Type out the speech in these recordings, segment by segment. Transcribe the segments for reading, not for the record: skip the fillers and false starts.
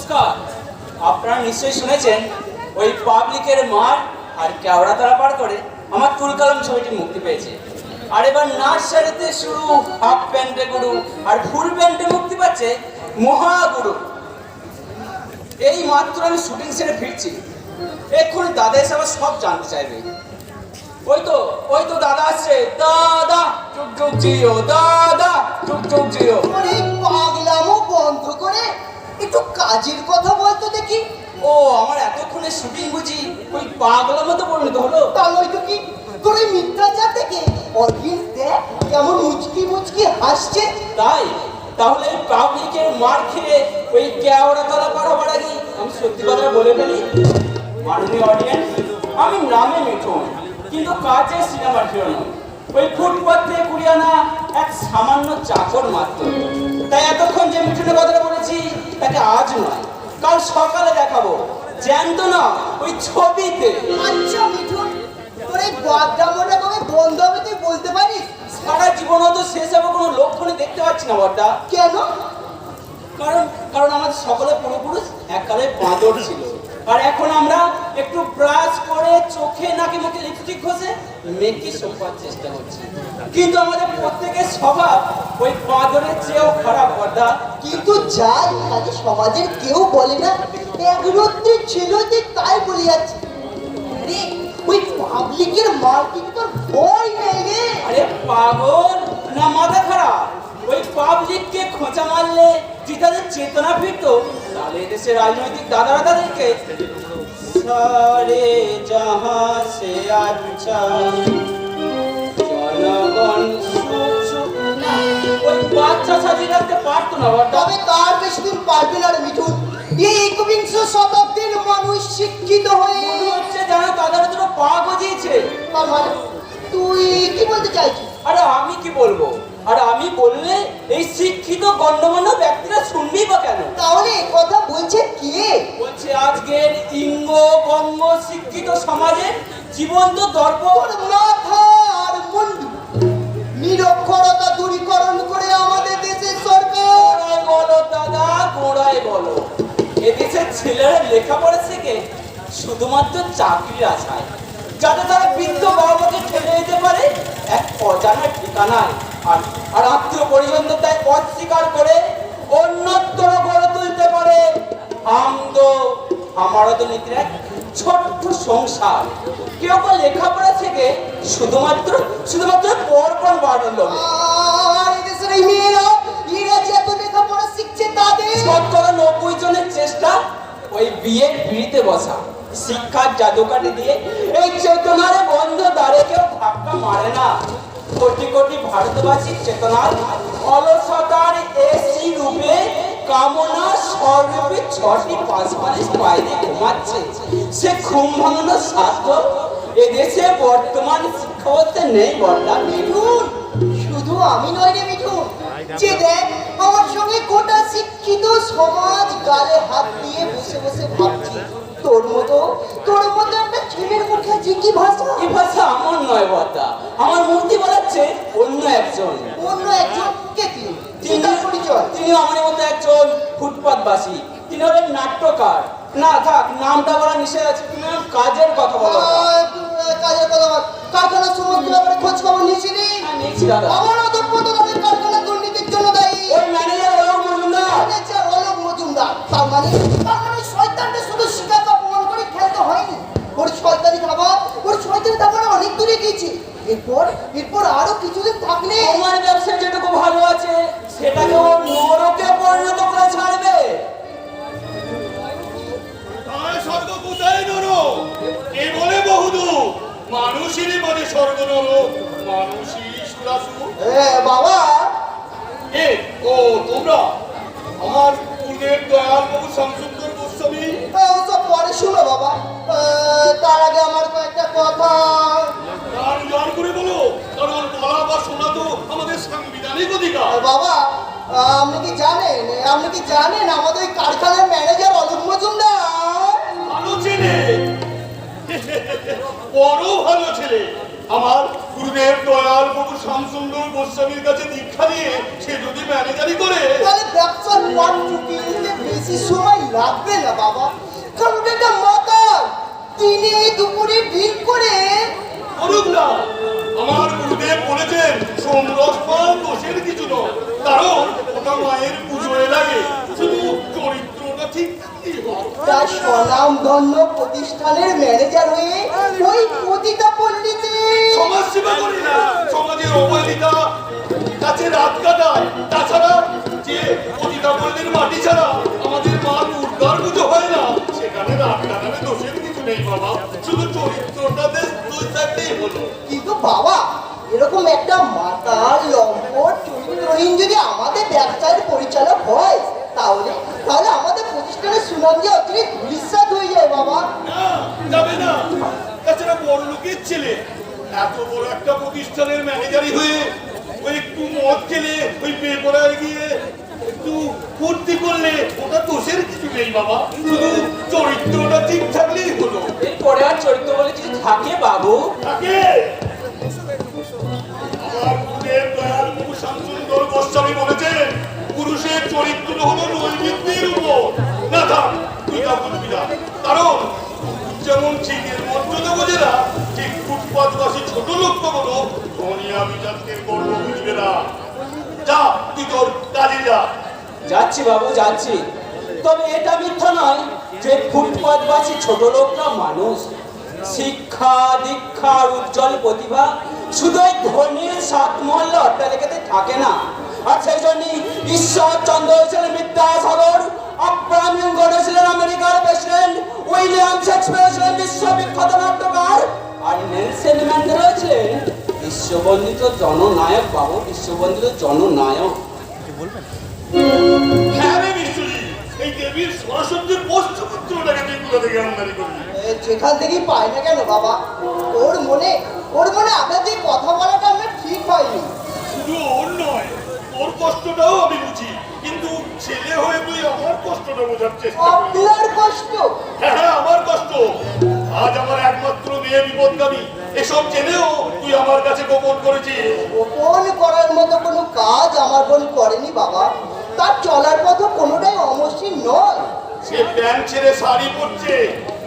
নমস্কার। আপনারা নিশ্চয়ই শুনেছেন ওই পাবলিকের মাঠ আর কেওড়াতলা পার করে আমার তুলকালাম ছবিটি মুক্তি পেয়েছে। আর এবার নার্সারিতে শুরু হাফ প্যান্টে গুরু আর ফুল প্যান্টে মুক্তি পাচ্ছে মহাগুরু। এই মাত্র আমি শুটিং সেরে ফিরছি, এক্ষুনি দাদা এসে আবার সব জানতে চাইবে। ওই তো দাদা আসছে। দাদা চুপ চুপ জিও, দাদা চুপ চুপ জিও। এই পাগলামো বন্ধ করে একটু কাজের কথা বলতো দেখি। ও আমার এতক্ষণে শুটিং বুঝি ওই পাগলামো তো পরিণত হলো? তা নয়তো কি, তোর এই মিথ্যাচার থেকে অডিয়েন্স দেখ কেমন মুচকি মুচকি হাসছে। তাহলে এই পাবলিকের মার খেয়ে ওই কেওড়াতলা পার হবার আগে আমি সত্যি কথা বলে ফেলি। মাননীয় অডিয়েন্স, আমি নামে মিঠুন, কিন্তু কাজে সিনেমার হিরো নয়। ওই ফুটপাথ থেকে কুড়িয়ে আনা এক সামান্য চাকর মাত্র। তাই এতক্ষণ যে মিঠুনের কথাটা বলেছি তাকে আজ নয় কাল সকালে দেখাবো, জ্যান্ত না ওই ছবিতে। আচ্ছা মিঠুন, তোর এই বাগদামোটা কবে বন্ধ হবে তুই বলতে পারিস? সারা জীবনও তো শেষ হবে কোনো লক্ষণে দেখতে পাচ্ছি না বড়টা। কেন? কারণ আমাদের সকলে পূর্বপুরুষ এককালে বাঁদর ছিল, আর এখন আমরা একটু ব্রাশ করে চোখে নাকি মুখে লিপস্টিক ঘষে মেকি শোকার চেষ্টা করছি। কিন্তু আমাদের প্রত্যেকের স্বভাব ওই বাঁদরের চেয়েও খারাপ বড়টা। কিন্তু যাই কাজে সমাজের কেউ বলে না একরত্তি ছিল যে তাই বলে যাচ্ছে। আরে ওই পাবলিকের মার্কিং তোর ভয় নেই রে? আরে পাগল না মাথা খারাপ? ওই পাবলিককে খোঁচা মারলে যদি তাদের চেতনা ফিরতো তাহলে দেশের রাজনৈতিক দাদারা তাদেরকে সারে জাহাঁ সে আচ্ছা জনগণ ওই বাচ্চা সাজিয়ে রাখতে পারতো না বড়। তবে তার বেশি দিন পারবে না রে মিঠুন। এই একবিংশ শতাব্দীর মানুষ শিক্ষিত হয়ে মনে হচ্ছে জানো তাদের দুটো পা গজিয়েছে। তার মানে তুই কি বলতে চাইছিস? আরে আমি কি বলবো, আর আমি বললে এই শিক্ষিত গণ্যমান্য ব্যক্তিরা শুনবেই বা কেন? তাহলে কথা বলছে কে? বলছে আজকের ইঙ্গ বঙ্গ শিক্ষিত সমাজের জীবন্ত দর্পণ। মাথা আর মুন্ডু নিরক্ষরতা দূরীকরণ করে আমাদের দেশের সরকার। গোড়ায় বলো দাদা, গোড়ায় বলো। এদেশের ছেলেরা লেখাপড়া শিখে শুধুমাত্র চাকরির আশায়, যাতে তারা বৃদ্ধ বাবাকে ঠেলে দিতে পারে এক অজানা ঠিকানায়, আর আত্মীয় পরিজনদের তাই পথ স্বীকার করে অন্যত্র গড়ে তুলতে পারে আমারও তো নীতির এক ছোট্ট সংসার। কেউ কেউ লেখাপড়া শিখে শুধুমাত্র পরপর বাড়ানোর লোভে। আর এই দেশের এই মেয়েরা এরা যে এত লেখাপড়া শিখছে তাদের 90 জনের চেষ্টা ওই বিয়ের পিড়িতে বসা, শিক্ষার জাদুকাঠি দিয়ে এই চেতনারে বন্ধ দ্বারে কেউ ধাক্কা মারে না। কোটি কোটি ভারতবাসীর চেতনার অলসতার এসি রূপে কামনা স্বরূপে 6টি পাঁচমালিশ বাইরে ঘুমাচ্ছে। সে ঘুম ভাঙানোর সাধ্য এদেশে বর্তমান শিক্ষাবর্তে নেই বর্ণা। মিঠুন, শুধু আমি নই রে মিঠুন, যে দেখ আমার সঙ্গে গোটা শিক্ষিত সমাজ গালে হাত দিয়ে বসে বসে ভাবছি তোর মতো একটা ছেলের মুখে আছে কি ভাষা। এই ভাষা আমার নয় বর্তা, আমার মূর্তি বলাচ্ছে অন্য একজন। কে? তিনি পরিচয়? তিনি আমার মতো একজন ফুটপাতবাসী। তিনি হলেন নাট্যকার। না থাক, নামটা বলা নিষেধ আছে, তুমি কাজের কথা বলো। কাজের কথা বল। কারখানার সমস্ত ব্যাপারে খোঁজ খবর নিয়েছিলি? নিয়েছি দাদা। আমার অধঃপতনের কারখানা দুর্নীতির জন্য দায়ী ওই ম্যানেজার অলোক মজুমদার। তার মানে শয়তানটা শুধু শিকার অপমান করে খেলতে হয়নি। ওর শয়তানি খাবার অনেক দূরে গিয়েছে। এরপর আরো কিছুদিন থাকলে আমার ব্যবসা যেটুকু ভালো আছে সেটাকে ও নরকে পরিণত করে ছাড়বে। স্বর্গ কোথায় নরক? কে বলে বহুদূর? মানুষেরই বলে স্বর্গ নরক, মানুষই সুরাসুর। বাবা ও তোমরা আমার পূর্বের দয়াল বাবু শামসুন্দর গোস্বামী। ওসব পরে শুনো বাবা, তার আগে আমার কয়েকটা কথা। গান করে বলো, কারণ বলা বা শোনা তো আমাদের সাংবিধানিক অধিকার। বাবা আপনি কি জানেন আমাদের কারখানার ম্যানেজার অলোক মজুমদার? ভালো ছেলে, বড় ভালো ছেলে। আমার গুরুদেব দয়াল বাবু শামসুন্দর গোস্বামীর কাছে দীক্ষা নিয়ে সে যদি ম্যানেজারি করে তাহলে ব্যবসার পাট চুকিয়ে বেশি সময় লাগবে না বাবা, কারণ এটা মাতাল দিনে দুপুরে ভিড় করে। করুক না, আমার গুরুদেব বলেছেন সংরক্ষণ দোষের কিছু নয়, কারণ ওটা মায়ের পুজোয় লাগে, শুধু চরিত্রটা ঠিক থাকলেই হলো। তার স্বনামধন্য প্রতিষ্ঠানের ম্যানেজার হয়ে ওই পতিতা পল্লীতে সমাজ সেবা করি না, সমাজের অবহেলিতা কাছে রাত কাটায়। তাছাড়া যে পতিতা পল্লীর মাটি ছাড়া আমাদের মা দুর্গার পুজো হয় না, সেখানে রাত কাটালে দোষের কিছু নেই বাবা, শুধু চরিত্রটাতে দোষ থাকলেই হলো। কিন্তু বাবা, এরকম একটা মাতাল লম্পট চরিত্রহীন যদি আমাদের ব্যবসায়ের পরিচালক হয়, তাহলে তাহলে আমাদের প্রতিষ্ঠানের সুনাম যে অতিরিক্ত ধূলিসাৎ হয়ে যায় বাবা। না, যাবে না। তাছাড়া বড় লোকের ছেলে এত বড় একটা প্রতিষ্ঠানের ম্যানেজারই হয়ে ওই একটু মদ খেলে ওই পেপরায় গিয়ে একটু ফুর্তি করলে ওটা দোষের কিছু নেই বাবা, শুধু চরিত্রটা ঠিক থাকলেই হলো। এরপরে আর চরিত্র বলে কিছু থাকে বাবু? থাকে। আমার গুরুদেব দয়াল বাবু শান্তনুর গোস্বামী বলেছেন পুরুষের চরিত্র হলো নৈমিত্তির উপর। না থাক, তুই তা বুঝবি না, কারণ যেমন ঠিকের মর্যাদা বোঝে না, ঠিক ফুটপাতবাসী ছোট লোকগুলো ধনিয়া বিচারকের গর্ব বুঝবে না। যা, তুই তোর কাজে যা। যাচ্ছি বাবু, যাচ্ছি। তবে এটা মিথ্যা নয় যে ফুটপাতবাসী ছোট লোকরা মানুষ। শিক্ষা দীক্ষার উজ্জ্বল প্রতিভা শুধু ওই ধনীর সাত মহল্লা অট্টালিকাতে থাকে না। আর সেই জন্যই ঈশ্বরচন্দ্র ছিলেন বিদ্যাসাগর, আব্রাহাম লিঙ্কন ছিলেন আমেরিকার প্রেসিডেন্ট, উইলিয়াম শেক্সপিয়ার ছিলেন বিশ্ববিখ্যাত নাট্যকার, আর নেলসন ম্যান্ডেলা ছিলেন বিশ্ববন্দিত জননায়ক বাবু, বিশ্ববন্দিত জননায়ক। হ্যাঁ রে বিশ্বজিৎ, এই দেবীর সরস্বতীর পোষ্যপুত্রটাকে তুই কোথা থেকে আমদানি করবি? যেখান থেকেই পাই না কেন বাবা, ওর মনে আপনাদের কথা বলাটা আমার ঠিক হয়নি। শুধু ওর নয়, ওর কষ্টটাও আমি বুঝি, কিন্তু ছেলে হয়ে তুই আমার কষ্টটা বোঝার চেষ্টা কর। আপনার কষ্ট? হ্যাঁ হ্যাঁ, আমার কষ্ট। আজ আমার একমাত্র মেয়ে বিপদগামী, এসব জেনেও তুই আমার কাছে গোপন করেছিস। গোপন করার মতো কোনো কাজ আমার বোন করেনি বাবা, তার চলার পথ কোনোটাই অমসৃণ নয়। সে প্যান্ট ছেড়ে শাড়ি পরছে,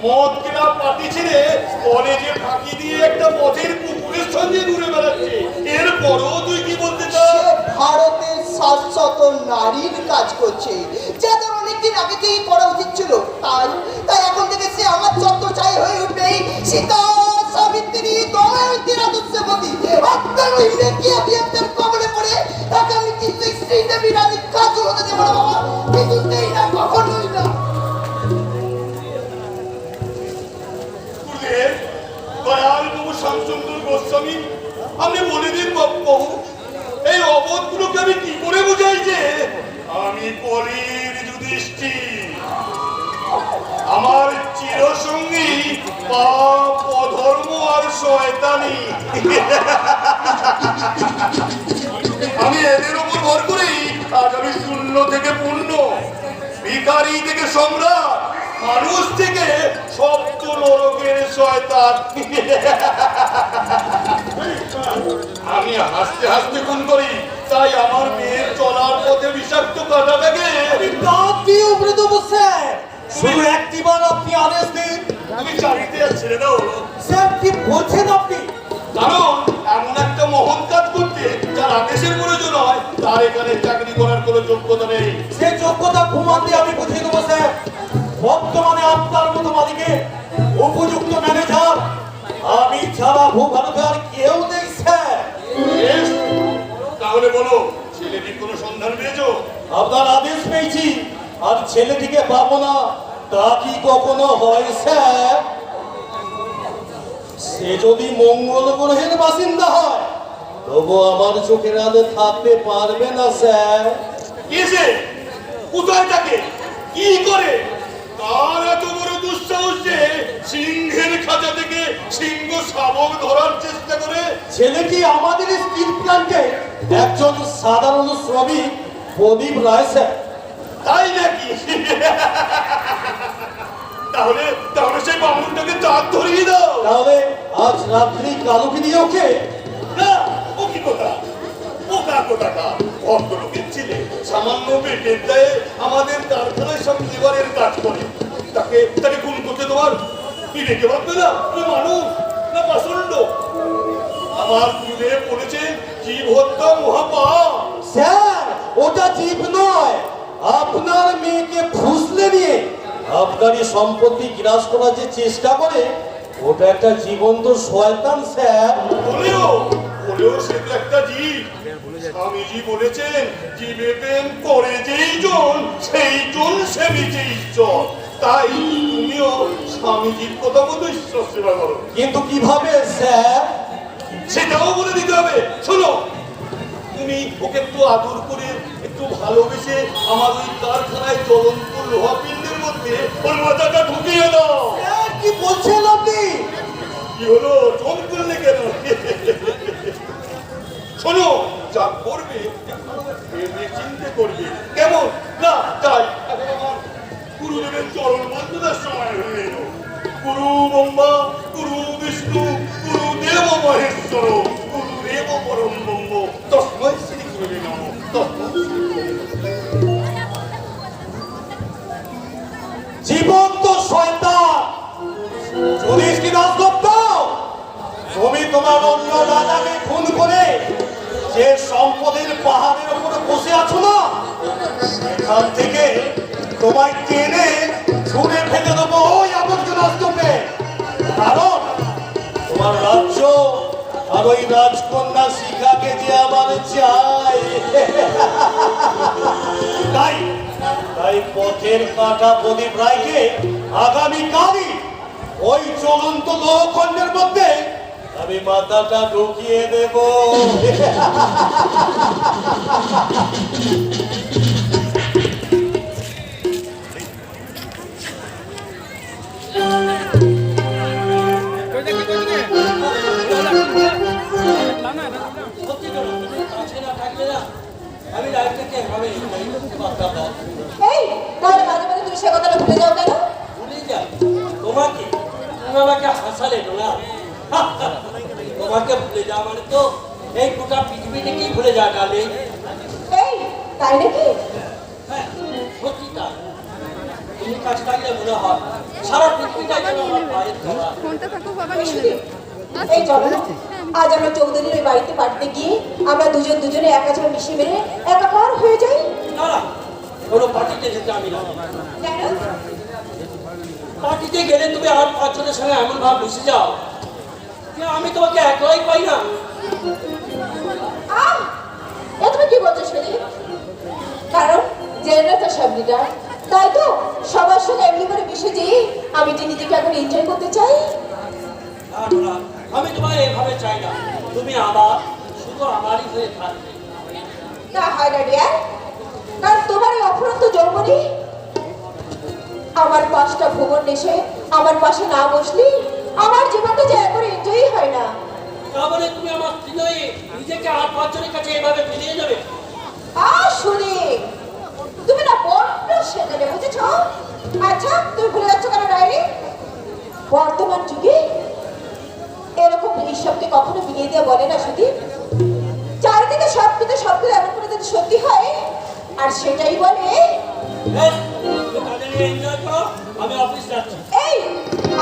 মদ কেনা পাটি ছেড়ে কলেজে ফাঁকি দিয়ে একটা পথের কুকুরের সঙ্গে ঘুরে বেড়াচ্ছে। এরপরও তুই কি বলতে সে চাস? ভারতের শাশ্বত নারীর কাজ করছে, যা তার অনেকদিন আগে থেকেই করা উচিত ছিল। তাই তাই এখন থেকে সে আমার ছত্রছায়া হয়ে উঠবেই সীতা সাবিত্রী দময়ন্তী আদর্শবতী। আপনার ওই মেকি অভিয়ন্তের কবলে পড়ে তাকে আমি কিন্তু স্ত্রী দেবী রানীর কাজ হতে দেবো না বাবা, কিছুতেই না, কখনোই না। গুরুদেব দয়াল বাবু শান্তনুর গোস্বামী, আপনি বলে দিন বাবু, এই অবোধগুলোকে আমি কি করে বুঝাই যে আমি কলির যুধিষ্ঠির, আমার চিরসঙ্গী পাপ অধর্ম আর শয়তানি। আমি এদের উপর ভর করেই আজ আমি শূন্য থেকে পূর্ণ, ভিখারি থেকে সম্রাট, মানুষ থেকে সপ্ত নরকের শয়তান। আমি হাসতে হাসতে খুন করি, তাই আমার মেয়ের চলার পথে বিষাক্ত কাটা থাকে। শুধু একটিবার আপনি আদেশ দিন। তুমি চাকরিতে আর ছেড়ে দাও। স্যার কি বলছেন আপনি? কারণ এমন একটা মহৎ কাজ করতে যার আদেশের প্রয়োজন হয়, তার এখানে চাকরি করার কোনো যোগ্যতা নেই। সে যোগ্যতা প্রমাণে আমি বুঝিয়ে দেবো স্যার। বর্তমানে আপনার মতো মালিকে উপযুক্ত ম্যানেজার আমি ছাড়া ভূভারতে আর কেউ নেই স্যার। বেশ, তাহলে বলো ছেলেটির কোনো সন্ধান পেয়েছো? আপনার আদেশ পেয়েছি, আর ছেলেটিকে পাবো না তা কি কখনো হয় স্যার? সে যদি মঙ্গল গ্রহের বাসিন্দা হয় তবু আমার চোখের আলো থাকতে পারবে না স্যার। এসে কোথায় থাকে, কি করে, কার এত বড় দুঃসাহস যে সিংহের খাঁচা থেকে সিংহ শাবক ধরার চেষ্টা করে? ছেলেটি আমাদের স্টিল প্ল্যান্টে একজন সাধারণ শ্রমিক, প্রদীপ রায় স্যার। তাই নাকি? তাহলে তাহলে সেই বামুনটাকে চাঁদ ধরিয়ে দাও। তাহলে আজ রাত্রি কালকে দিয়ে ওকে না, ও কি কথা, বোকা কোথাকা, ভদ্রলোকের ছেলে সামান্য বেটের দায়ে আমাদের কারখানায় সব লেবারের কাজ করে। তাকে তাকে খুন করতে তোমার বিবেকে ভাববে না? তুমি মানুষ না পাষণ্ড? আমার খুলে পড়েছেন জীব হত্যা মহাপাপ। স্যার, ওটা জীব নয়, আপনার মেয়েকে ফুসলে নিয়ে আপনারই সম্পত্তি গ্রাস করার যে চেষ্টা করে ওটা একটা জীবন্ত শয়তান স্যার। বলেও সে তো একটা জীব। স্বামীজি বলেছেন জীবে প্রেম করে যেই জন সেই জন সে নিজে ঈশ্বর। তাই তুমিও স্বামীজির কথা মতো ঈশ্বর সেবা করো। কিন্তু কিভাবে স্যার? সেটাও বলে দিতে হবে। শোনো, তুমি ওকে একটু আদর করে একটু ভালোবেসে আমার ওই কারখানায় জ্বলন্ত লোহা পিণ্ডের মধ্যে ওর মাথাটা ঢুকিয়ে দাও। স্যার, কি বলছেন আপনি? কি হলো, চোখ করলে কেন? শোনো, যা করবে ভেবে চিন্তে করবে, কেমন? না তাই এখন আমার গুরুদেবের চরণ বন্দনার সময় হয়ে এলো। গুরু ব্রহ্মা, গুরু বিষ্ণু, গুরু দেব মহেশ্বর, গুরু দেব পরম ব্রহ্ম, তস্মৈ শ্রী গুরুবে নমঃ। তস্মৈ শ্রী গুরুবে নমঃ। জীবন্ত শয়তান যুধিষ্ঠির দাসগুপ্ত, তুমি তোমার অন্য রাজাকে খুন করে যে সম্পদের পাহাড়ের উপরে বসে আছো না, সেখান থেকে তোমায় টেনে ছুঁড়ে ফেলে দেবো ওই আবর্জনা স্তূপে। কারণ তোমার রাজ্য আর ওই রাজকন্যা শিখাকে যে আমার চাই। তাই তাই পথের কাটা প্রদীপ রায়কে আগামীকালই ওই চলন্ত লোহখণ্ডের মধ্যে আমি মাথাটা ঢুকিয়ে দেব। আমি লাইফটাকে এভাবে এই তাহলে মাঝে মাঝে তুমি সে কথাটা ভুলে যাও কেন? ভুলে যা তোমাকে, তুমি আমাকে হাসালে না। তোমাকে ভুলে যাওয়া মানে তো এই গোটা পৃথিবীটাকেই ভুলে যা ডালে। এই তাই নাকি? হ্যাঁ, সত্যি তাই। তুমি কাছে থাকলে মনে হয় সারা পৃথিবীটাই যেন আমার পায়ের ধরা। ফোনটা থাকুক বাবা এই নিয়ে শুধু, নেবে। এই চলো না, আজ আমরা চৌধুরীর ওই বাড়িতে পাঠতে গিয়ে আমরা দুজনে একা ছাড়া মিশে মেরে একাকার হয়ে যাই। না না, কোনো পার্টিতে যেতে আমি না। কেন? পার্টিতে গেলে তুমি আর পাঁচজনের সঙ্গে এমন ভাব বসে যাও যে আমি তোমাকে একলাই পাই না। আহ, এ তুমি কি বলছো শুনি? কারণ জেনে তো সব লিডার, তাই তো সবার সঙ্গে এমনি করে মিশে যেয়ে আমি যে নিজেকে এখন এনজয় করতে চাই। না না, আমি তোমায় এভাবে চাই না। তুমি আমার, শুধু আমারই হয়ে থাকবে। তা হয় না ডিয়ার, কারণ তোমার এই অফুরন্ত যৌবনী আমার পাঁচটা ভুবন এসে আমার পাশে না বসলি আমার জীবনটা যে একবার এনজয়ই হয় না। তাহলে তুমি আমার স্ত্রী হয়ে নিজেকে আর পাঁচজনের কাছে এভাবে ফিরিয়ে যাবে? শুনি তুমি না বড্ড সেখানে বুঝেছো? আচ্ছা তুমি ভুলে যাচ্ছ কেন ডায়েরি? বর্তমান যুগে এরকম হিসাবকে কখনো বিলিয়ে দিয়ে বলে না শুধু চারিদিকে সবকিছু এমন করে যদি সত্যি হয় আর সেটাই বলে। এনজয় করো, আমি অফিস যাচ্ছি। এই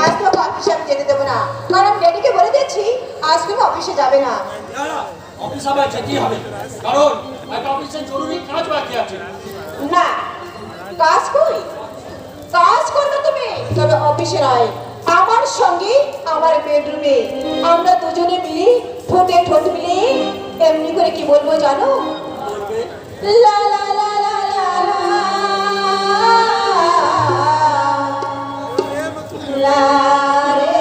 আজ তোমাকে অফিসে আমি যেতে দেবো না, কারণ আমি ড্যাডিকে বলে দিচ্ছি আজ তুমি অফিসে যাবে না। না না, অফিস আমার যেতেই হবে, কারণ একটা অফিসের জরুরি কাজ বাকি আছে। না, কাজ কই? কাজ করবে তুমি, তবে অফিসে নয়, আমার সঙ্গে আমার বেডরুমে আমরা দুজনে মিলে ঠোঁটে ঠোঁট মিলে এমনি করে কি বলবো জানো? বলবে লা লা লা লা লা লা লা রে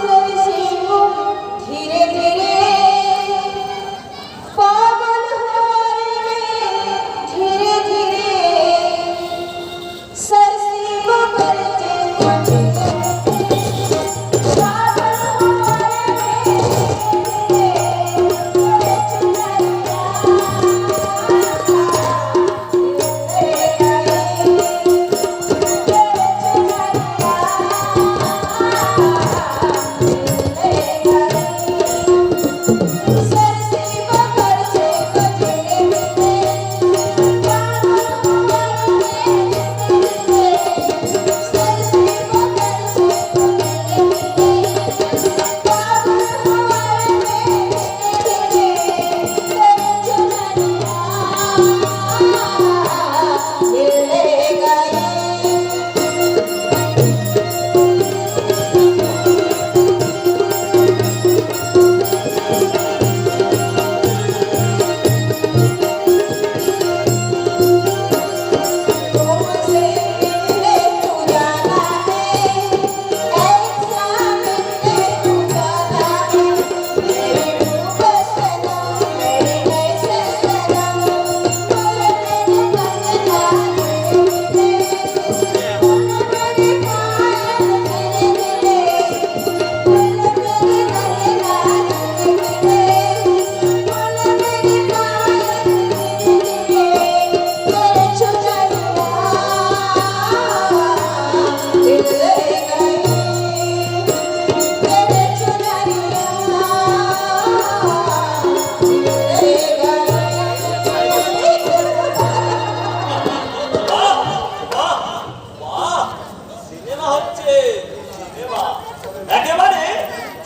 सरसिंगो धीरे धीरे पागल होए धीरे धीरे सरसिंगो करते पागल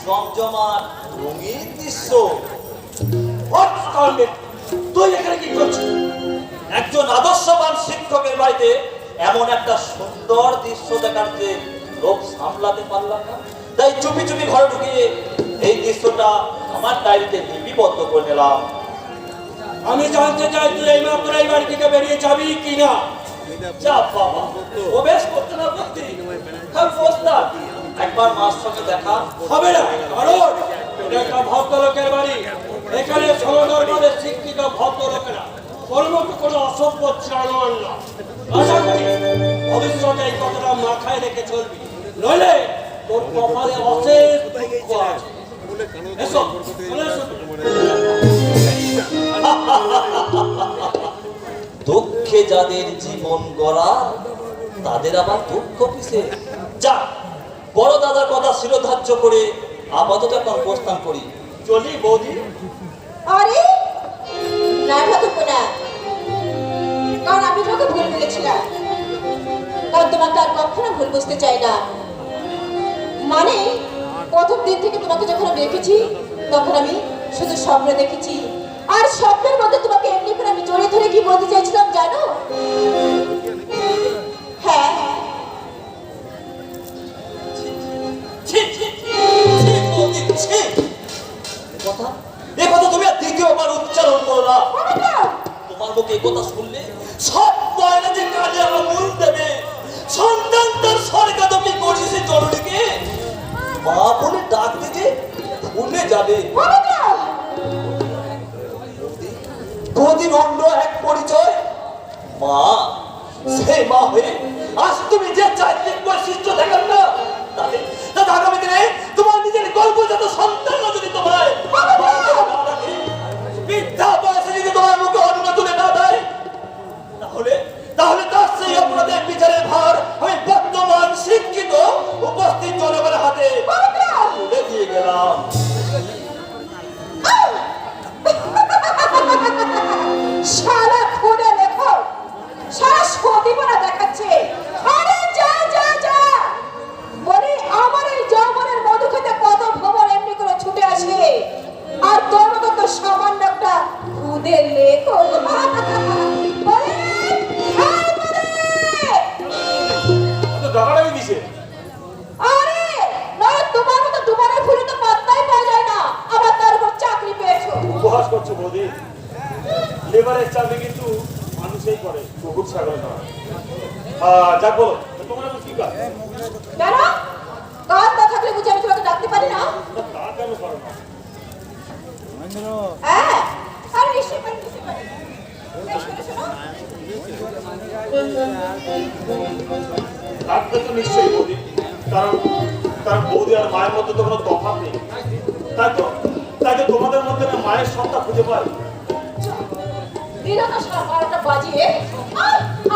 জমজমাট রঙিন দৃশ্য। তুই এখানে কি করছিস? একজন আদর্শবান শিক্ষকের বাড়িতে এমন একটা সুন্দর দৃশ্য দেখার যে লোভ সামলাতে পারলাম না, তাই চুপি চুপি ঘরে ঢুকিয়ে এই দৃশ্যটা আমার ডায়েরিতে লিপিবদ্ধ করে নিলাম। আমি জানতে চাই তুই এই মাত্র এই বাড়ি থেকে বেরিয়ে যাবি কিনা? যা বাবা, প্রবেশ করতে না করতে খাল পোস্টার একবার মার সঙ্গে দেখা হবে না, কারণ এটা একটা ভদ্রলোকের বাড়ি। এখানে সমাদরভাবে শিক্ষিত ভদ্রলোকেরা তোর মতো কোনো অসভ্য জানোয়ার না। আশা করি ভবিষ্যতে এই কথাটা মাথায় রেখে চলবি, নইলে তোর কপালে অশেষ দুঃখ আছে। এসো, চলে এসো। দুঃখে যাদের জীবন গড়া তাদের আবার দুঃখ কিসে? যা, বড় দাদার কথা শিরোধার্য করে আপাতত এখন প্রস্থান করি। চলি বৌদি। আরে না ঠাকুর না, কারণ আমি তোমাকে ভুল বলেছিলাম, কারণ তোমাকে আর কখনো ভুল বুঝতে চাই না। মানে প্রথম দিন থেকে তোমাকে যখন আমি দেখেছি তখন আমি শুধু স্বপ্ন দেখেছি, আর স্বপ্নের মধ্যে তোমাকে এমনি করে আমি জড়িয়ে ধরে কি বলতে চাইছিলাম জানো? হ্যাঁ, ছি, ছি, ছি, বৌদি, ছি। এ কথা তুমি আর দ্বিতীয়বার উচ্চারণ করো না। তোমার মুখে এই কথা শুনলে সব ময়না যে কাজে আমার মন দেবে। সন্তান তার সরকার তুমি করিস জরুরিকে মা বলে ডাক দিতে ভুলে যাবে। দুদিন অন্য এক পরিচয় মা, সে মা হয়ে আজ তুমি যে চারিত্রিক বৈশিষ্ট্য দেখান না, তাতে আগামী দিনে তোমার নিজের গর্ভজাত সন্তান যদি তোমায় বৃদ্ধা বয়সে যদি তোমার মুখে অন্ন তুলে না দেয়, তাহলে তাহলে তার সেই অপরাধের বিচারের ভার আমি বর্তমান শিক্ষিত উপস্থিত জনগণের হাতে তুলে দিয়ে গেলাম। সারা খুঁড়ে লেখো, সারা সতীপনা দেখাচ্ছে। আরে যা যা যা, বলি আমার এই যৌবনের মধু খেতে কত ভ্রমণ এমনি করে ছুটে আসে, আর তোর মতো তো সামান্য একটা খুদে লেখো। ডাকাডাকি দিছে। আরে নয়, তোমার মতো দুবারের ভুলে তো পাত্তাই পাওয়া যায় না, আবার তার উপর চাকরি পেয়েছো। উপহাস করছো বৌদি। লেবারের চাকরি কিন্তু মানুষই করে, কুকুর ছাগল নয়। যাক বলো, তোমার এখন কি কাজ? কেন কাজ না থাকলে বুঝি আমি তোমাকে ডাকতে পারি না? তা কেন পারো না? হ্যাঁ, আরে নিশ্চয়ই পারি, নিশ্চয়ই পারি। বেশ করে শোনো। ডাকতে তো নিশ্চয়ই বৌদি, কারণ কারণ বৌদি আর মায়ের মধ্যে তো কোনো তফাৎ নেই। তাই তো তোমাদের মধ্যে না মায়ের সত্তা খুঁজে পাই। দিনটা সারা 12টা বাজিয়ে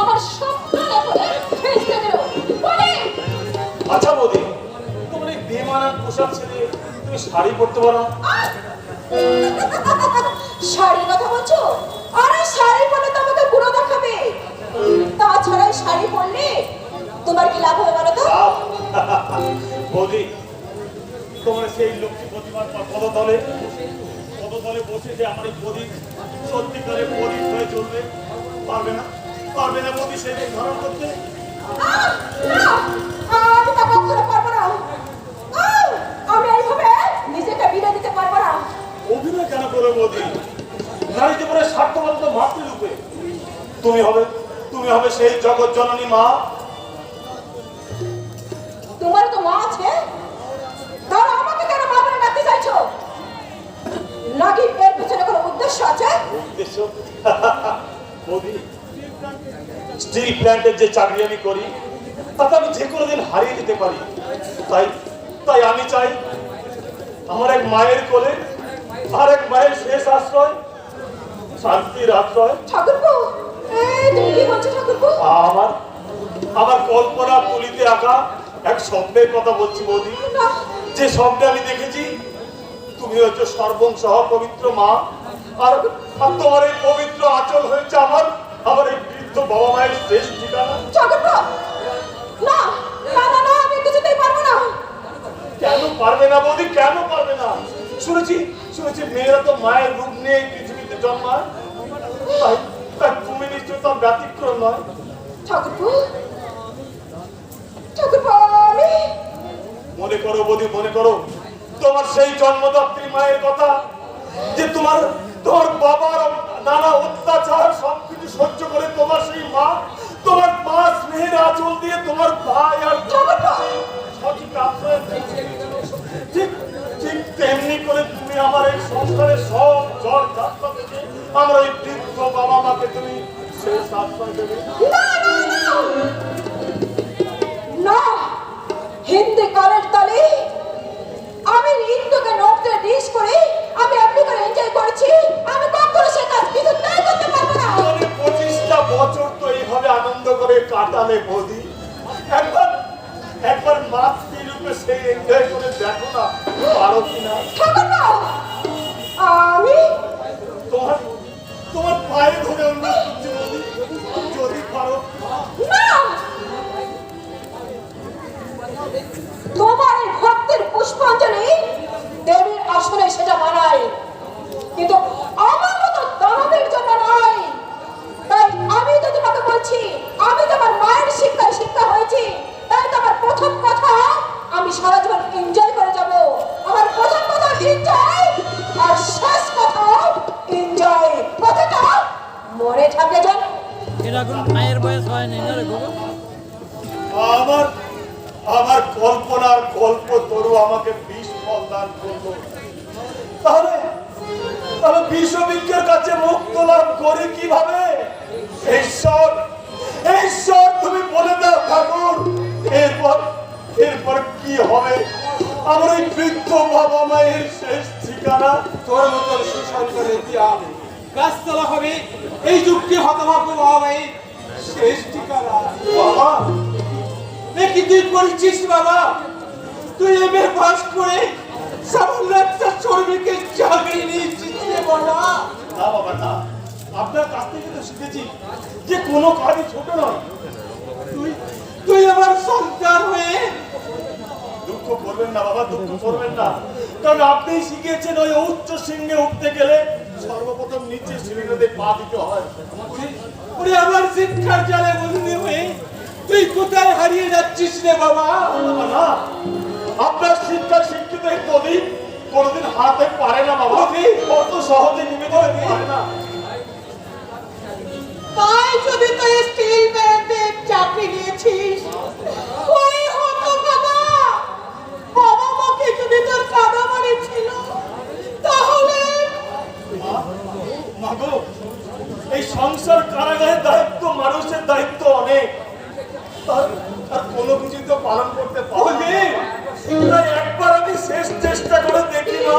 আমার স্বপ্ন করে ফেলতে দিল। আচ্ছা বৌদি, তোমার এই বেমানান পোশাক ছেড়ে তুমি শাড়ি পরতে পারো না? শাড়ির কথা বলছো? আরে শাড়ি পরলে তো আমাকে বুড়ো দেখাবে। তাছাড়া এই শাড়ি পরলে তোমার কি লাভ হবে বলো তো? বৌদি, তোমার সেই লক্ষ্মী প্রতিমার পদতলে বসে যে আমার এই প্রদীপ সত্যিকারের প্রদীপ হয়ে চলবে, পারবে না বৌদি সেই রূপ ধারণ করতে? না, আমি তা কখনো পারবো না। আমি এইভাবে নিজেকে বিদায় দিতে পারবো না। অভিনয় কেন করো বৌদি? নারী জীবনের স্বার্থবাদ তো মাতৃরূপে। তুমি হবে সেই জগৎ জননী মা। তোমার তো মা আছে, তাহলে আমাকে কেন মা বলে ডাকতে চাইছো? নাকি এর পিছনে কোনো উদ্দেশ্য আছে? উদ্দেশ্য? বৌদি, স্টিল প্ল্যান্টের যে চাকরি আমি করি তাতে আমি যে কোনো দিন হারিয়ে যেতে পারি। তাই আমি চাই আমার এক মায়ের কোলে আর এক মায়ের শেষ আশ্রয়, শান্তির আশ্রয়। ঠাকুরপো, তুমি কি বলছো ঠাকুরপো? আমার কল্পনা তুলিতে আঁকা এক স্বপ্নের কথা বলছি বৌদি। না, যে স্বপ্নে আমি দেখেছি তুমি হচ্ছে সর্বংসহ পবিত্র মা, আর তোমার এই পবিত্র আঁচল হয়েছে আমার এই বৃদ্ধ বাবা মায়ের শেষ ঠিকানা। ঠাকুরপো, না না না না, আমি কিছুতেই পারবো না। কেন পারবে না বৌদি, কেন পারবে না? শুনেছি মেয়েরা তো মায়ের রূপ নিয়ে এই পৃথিবীতে জন্মায়, তাই তুমি নিশ্চয় তার ব্যতিক্রম নয়। ঠাকুরপো, আমি মনে করো বৌদি, মনে করো তোমার সেই জন্মদাত্রী মায়ের কথা, যে তোমার বাবার নানা অত্যাচার সবকিছু সহ্য করে তোমার সেই মা স্নেহের আঁচল দিয়ে তোমার ভাই আর সঠিক আশ্রয় দিয়েছিল। ঠিক তেমনি করে তুমি আমার এই সংসারের সব ঝড় ঝাপটা থেকে আমার এই বৃদ্ধ বাবা মাকে তুমি শেষ আশ্রয় দেবে। না, হিন্দি কালের তালে আমি নৃত্যকে নৃত্যে ডিশ করে আমি এমনি করে এনজয় করেছি। আমি কখনো সে কাজ কিছুতেই করতে পারবো না। 25টা বছর তো এইভাবে আনন্দ করে কাটালে বৌদি, একবার মাতৃরূপে সেই এনজয় করে দেখো না, পারো কিনা? ঠাকুরপো, আমি তোমার পায়ে ধরে অনুরোধ করছি বৌদি, যদি পারো। না, তোমার এই ভক্তের পুষ্পাঞ্জলি দেবীর আসনে সেটা মানায়, কিন্তু আমার মতো দানবের জন্য নয়। তাই আমি তো তোমাকে বলছি, আমি তোমার মায়ের শিক্ষায় শিক্ষা হয়েছি। তাই তোমার প্রথম কথা আমি সারা জীবন এনজয় করে যাব। আমার প্রথম কথা এনজয়, আর শেষ কথা এনজয়। কথাটা মনে থাকে যেন। এরকম মায়ের বয়স হয়নি না রে গুরু। আমার কল্পনার গল্প তরু আমাকে বিষ ফল দান করলো। তাহলে বিশ্ববিজ্ঞের কাছে মুক্ত লাভ করি কিভাবে? ঈশ্বর তুমি বলে দাও ঠাকুর, এরপর কি হবে আমার এই বৃদ্ধ বাবা মায়ের শেষ ঠিকানা? তোর মতন সুসন্তানের দিয়া গাছতলা হবে এই যুক্তি হতভাগ্য বাবা মায়ের শেষ ঠিকানা। বাবা, কি তুই করছিস বাবা? তুই এমএ পাস করে সামান্য একটা শ্রমিকের চাকরি নিয়েছিস রে বাবা। না বাবা না, আপনার কাছ থেকে তো শিখেছি যে কোনো কাজই ছোট নয়। তুই আমার সন্তান হয়ে দুঃখ করবেন না বাবা, দুঃখ করবেন না, কারণ আপনি শিখিয়েছেন ওই উচ্চ শৃঙ্গে উঠতে গেলে সর্বপ্রথম নিচে সিঁড়িতে পা দিতে হয়। ওরে আমার শিক্ষার জালে বন্দী হয়ে তুই কোথায় হারিয়ে যাচ্ছিস রে বাবা? না, আপনার শিক্ষায় শিক্ষিত এই প্রদীপ কোনোদিন হাতে পারে না বাবা, অত সহজে নিবেদন পারে না। তাই যদি তুই স্টিল প্ল্যান্টে চাকরি নিয়েছিস, ওই হতো বাবা মাকে যদি তোর কাদামারি ছিল, তাহলে মাগো, এই সংসার কারাগারের দায়িত্ব মানুষের দায়িত্ব অনেক, আর কোনো কিছু তো পালন করতে পারলে তাই একবার আমি শেষ চেষ্টা করে দেখি না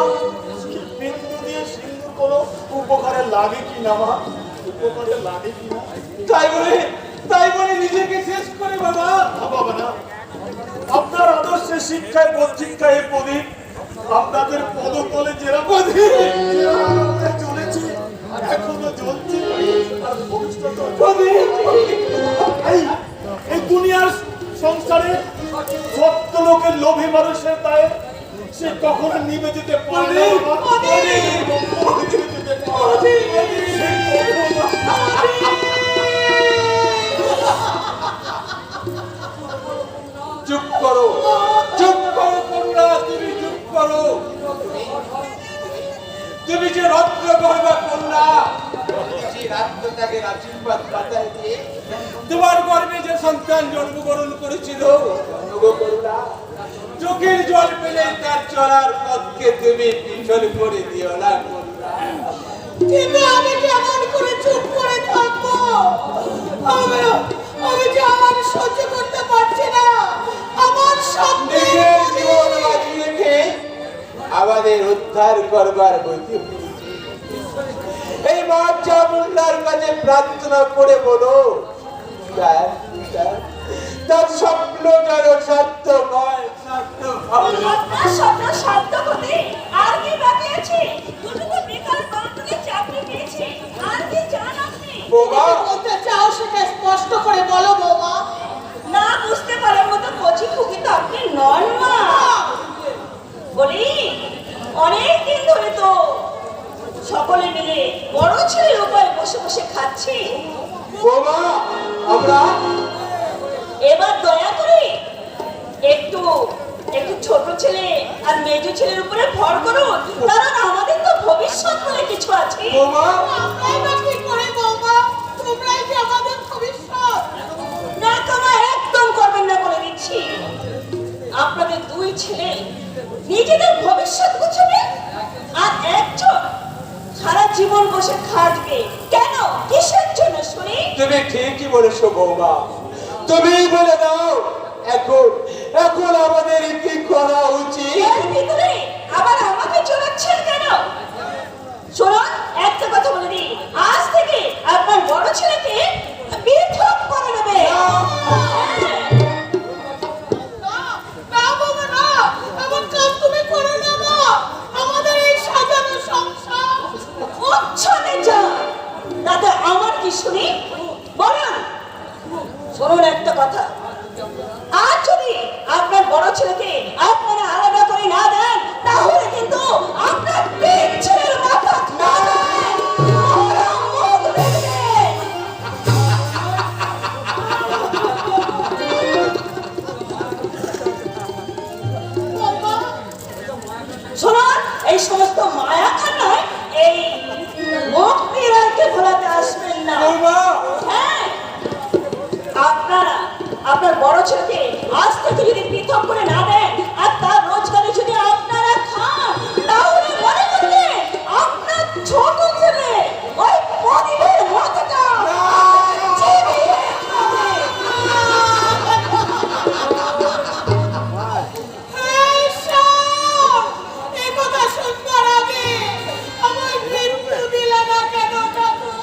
বিন্দু দিয়ে সিন্ধুর কোনো উপকারে লাগে কিনা মা, উপকারে লাগে কিনা। তাই বলে নিজেকে শেষ করে বাবা। বাবা না, আপনার আদর্শের শিক্ষায় বোধ শিক্ষায় এই প্রদীপ আপনাদের পদতলে যেরকম আমরা চলেছি এখনো চলছে আর ভবিষ্যতে এই দুনিয়ার সংসারে সত্য লোকের লোভী মানুষের দায়ে সে কখনো নিভে যেতে পারে চুপ করো করুণা, তুমি চুপ করো। তুমি যে রত্ন গর্ভা কন্যা, তোমার গর্ভে যে সন্তান জন্মগ্রহণ করেছিল, চোখের জল পেলে তার চলার পথকে তুমি পিছনে করে দিও না কন্যা। কিন্তু আমি কেমন করে চুপ করে থাকবো? আমি যে আমার সহ্য করতে পারছি না। আমার সামনে নিজের জীবন বাজি রেখে আমাদের উদ্ধার করবার বইতে এই বাচ্চা মুন্ডার কাছে প্রার্থনা করে বলো তার স্বপ্ন যেন সার্থক হয়, সার্থক হয়। আপনার স্বপ্ন সার্থক হতে আর কি বাকি আছে? দুটো তো বেকার কন্ট্রাক্টে চাকরি পেয়েছে, আর কি চান আপনি? বাবা, বলতে চাও সেটা স্পষ্ট করে বলো বৌমা। না বুঝতে পারার মতো কচি খুকি তো আপনি নন মা। বলি অনেক দিন ধরে তো সকলে মিলে বড় ছেলের উপরে বসে বসে খাচ্ছি। বাবা, আমরা এবার দয়া করে একটু একটু ছোট ছেলে আর মেজো ছেলের উপরে ভর করুন, কারণ আমাদের তো ভবিষ্যৎ বলে কিছু আছে। বাবা, আমরাই বা কি করে বৌমা? তোমরাই যে আমাদের ভবিষ্যৎ। না কামা একদম করবেন না বলে দিচ্ছি। আপনাদের দুই ছেলে নিজেদের ভবিষ্যৎ গোছাবে আর একজন সারা জীবন বসে খাটবে। কেন, কিসের জন্য শুনি? তুমি ঠিকই বলেছো বৌমা, তুমি বলে দাও এখন এখন আমাদের কি করা উচিত? এর ভিতরে আবার আমাকে চলাচ্ছেন কেন? শুনুন, একটা কথা বলে দিই, আজ থেকে আপনার বড় ছেলেকে পৃথক করে নেবে। না বৌমা না, এমন কাজ তুমি করো না মা। আমাদের এই সাজানো সংসার উচ্ছনে যা, তাতে আমার কি শুনি? বলুন, শুনুন একটা কথা, আজ যদি আপনার বড় ছেলেকে আপনারা আলাদা করে না দেন, তাহলে কিন্তু আপনার তিন ছেলের মাথা খাবেন, ওরা মুখ দেখবে। শুনুন, এই সমস্ত মায়া খানায় এই মুখ বিড়ালকে ভোলাতে আসবেন না। বৌমা, হ্যাঁ, আপনারা আপনার বড় ছেলেকে আজ থেকে যদি পৃথক করে না দেন আর তার রোজগারে যদি আপনারা খান, তাহলে মনে করবেন আপনার ছোট ছেলে ওই প্রদীপের মাথাটা চিবিয়ে খাবে। এই কথা শুনবার আগে আমার মৃত্যু দিল না কেন ঠাকুর?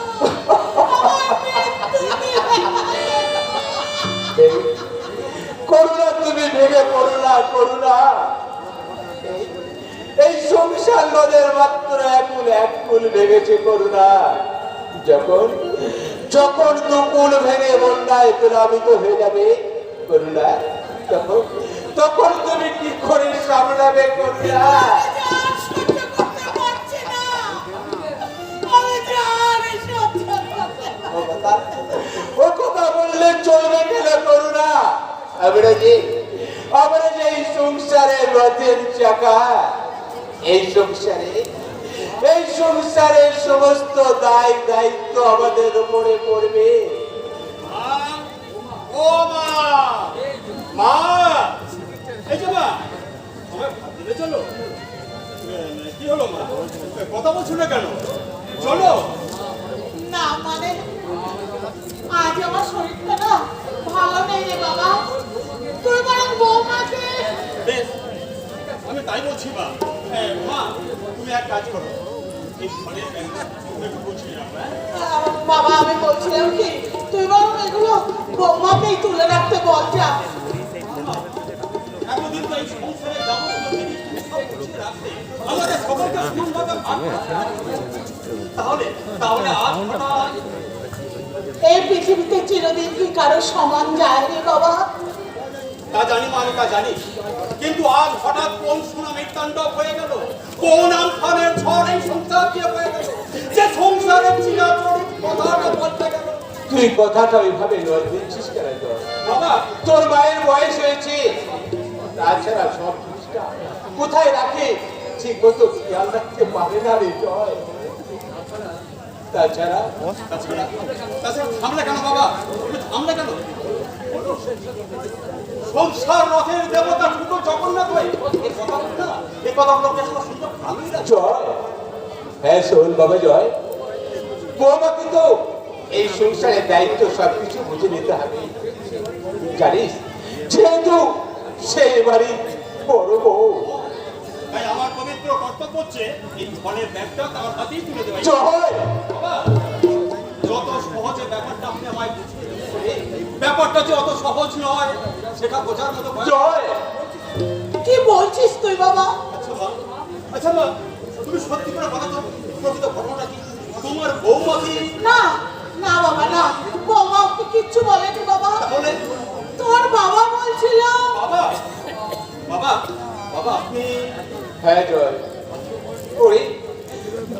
আমার মৃত্যু দিল না। করুণা, তুমি ভেঙে পড়ো না করুণা। এই সংসার নদের মাত্র এক কুল ভেঙেছে করুণা। যখন যখন দুকুল ভেঙে বন্যায় প্লাবিত হয়ে যাবে করুণা, তখন তখন তুমি কি করে সামলাবে করুণা? আমি যে আর সহ্য করতে পারছি না। আমি যে আর সহ্য করতে পারছি না। ও কথা বললে চলবে কেন করুণা? আমরা যে এই সংসারের রথের চাকা, এই সংসারের সমস্ত দায় দায়িত্ব আমাদের উপরে পড়বে। ও মা, মা, এই যে মা, আমার ভাত দিতে চলো। কি হলো মা, কথা বলছো না কেন? চলো। না মানে আজ আমার শরীরটা না ভালো নেই রে বাবা। তুই বরং বৌমাকে বেশ, আমি তাই বলছি মা। মা, তুমি এক কাজ করো, এই ঘরের ব্যাগটা তুমি একটু গুছিয়ে রাখো, হ্যাঁ? বাবা আমি বলছিলাম কি, তুই বরং এগুলো বৌমাকেই তুলে রাখতে বল যা। এতদিন তো এই সংসারে যাবতীয় জিনিস সব গুছিয়ে রাখতে, আমাদের সকলকে সমানভাবে ভাগ করতে হবে। তাহলে তাহলে আজ হঠাৎ এই পৃথিবীতে চিরদিন কি কারো সমান যায় রে বাবা? তা জানি মা, আমি তা জানি, কিন্তু আজ হঠাৎ কোন সুনামির তাণ্ডব হয়ে গেল, কোন আমফানের ঝড় এই সংসার দিয়ে হয়ে গেল, যে সংসারের চিরাচরিত কথাটা বলতে গেল। তুই কথাটা ওইভাবে নয় দিচ্ছিস কেন তোর? বাবা, তোর মায়ের বয়স হয়েছে, তাছাড়া সব জিনিসটা কোথায় রাখে ঠিক মতো খেয়াল রাখতে পারে না রে জয়। তাছাড়া তাছাড়া থামলে কেন বাবা, তুমি থামলে কেন? সংসার রথের দেবতা শুধু জগন্নাথ হয়ে এই কথাগুলো না, এই কথাগুলো কেন শুনতে ভালোই লাগে। জয়, হ্যাঁ শোন বাবা জয়, বৌমাকে তো এই সংসারের দায়িত্ব সবকিছু বুঝে নিতে হবে, জানিস, যেহেতু সেই বাড়ির বড় বউ। তাই আমার পবিত্র কর্তব্য হচ্ছে এই ধনের ব্যাগটা তার হাতেই তুলে দেওয়া। জয়, বাবা, যত সহজে ব্যাপারটা আপনি আমায় বুঝিয়ে দিয়েছেন, ব্যাপারটা যে অত সহজ নয় সেটা বোঝার মতো বয়স। জয়, কি বলছিস তুই বাবা? আচ্ছা মা, তুমি সত্যি করে বলো তো প্রকৃত ঘটনাটা কি? তোমার বৌমা কি? না না বাবা না, বৌমা আমাকে কিচ্ছু বলেনি বাবা। তাহলে তোর বাবা বলছিল। বাবা, বাবা, বাবা আপনি হ্যাঁ জয়, ওই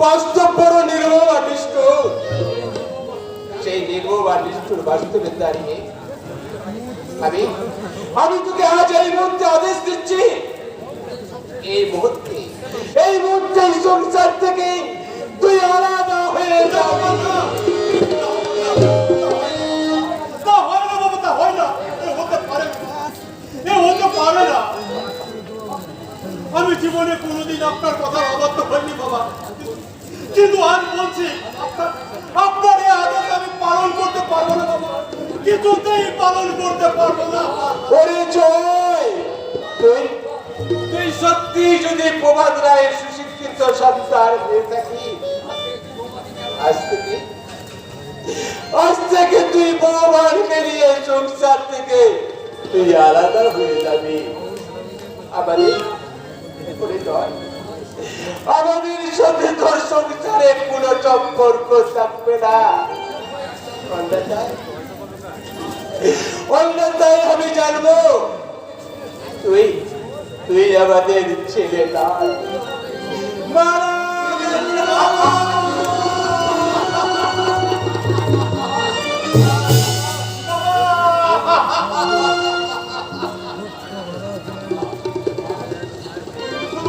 বাস্তব বড় নির্মম আর নিষ্ঠুর, সেই নির্মম আর নিষ্ঠুর বাস্তবে দাঁড়িয়ে আমি তোকে আজ এই মুহূর্তে আদেশ দিচ্ছি, এই মুহূর্তে এই সংসার থেকে তুই আলাদা হয়ে যাবি। তা হয় না বাবা, তা হয় না, এ হতে পারে না, এ হতে পারে না। আমি জীবনে কোনোদিন আপনার কথা অবাধ্য হইনি বাবা, কিন্তু আজ বলছি আপনার এই আদেশ আমি পালন করতে পারবো না বাবা, কিছুতেই পালন করতে পারবো না। ওরে জয়, তুই সত্যি যদি প্রভাত রায়ের সুশিক্ষিত সন্তান হয়ে থাকি, আজ থেকে তুই বৌমাকে নিয়ে সংসার থেকে তুই আলাদা হয়ে যাবি। আমাদের সাথে তোর সংসারে কোনো সম্পর্ক থাকবে না, অন্যথায় আমি জানবো তুই আমাদের ছেলে না। মারা